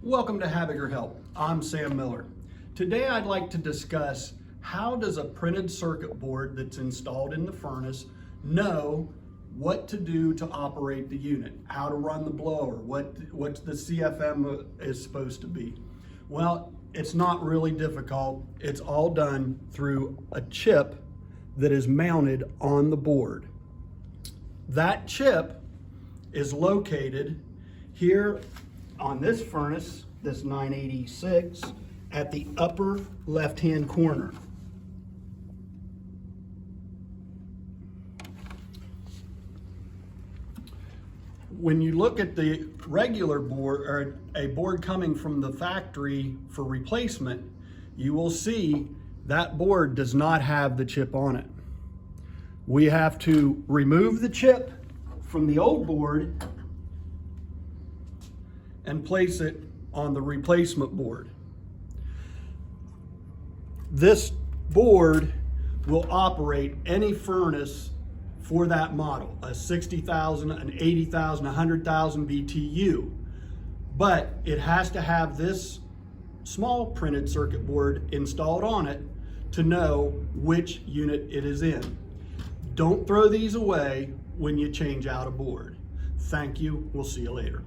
Welcome to Habegger Help. I'm Sam Miller. Today I'd like to discuss how does a printed circuit board that's installed in the furnace know what to do to operate the unit, how to run the blower, what the CFM is supposed to be. Well, it's not really difficult. It's all done through a chip that is mounted on the board. That chip is located here on this furnace, this 986, at the upper left-hand corner. When you look at the regular board, or a board coming from the factory for replacement, you will see that board does not have the chip on it. We have to remove the chip from the old board and place it on the replacement board. This board will operate any furnace for that model, a 60,000, an 80,000, 100,000 BTU. But it has to have this small printed circuit board installed on it to know which unit it is in. Don't throw these away when you change out a board. Thank you. We'll see you later.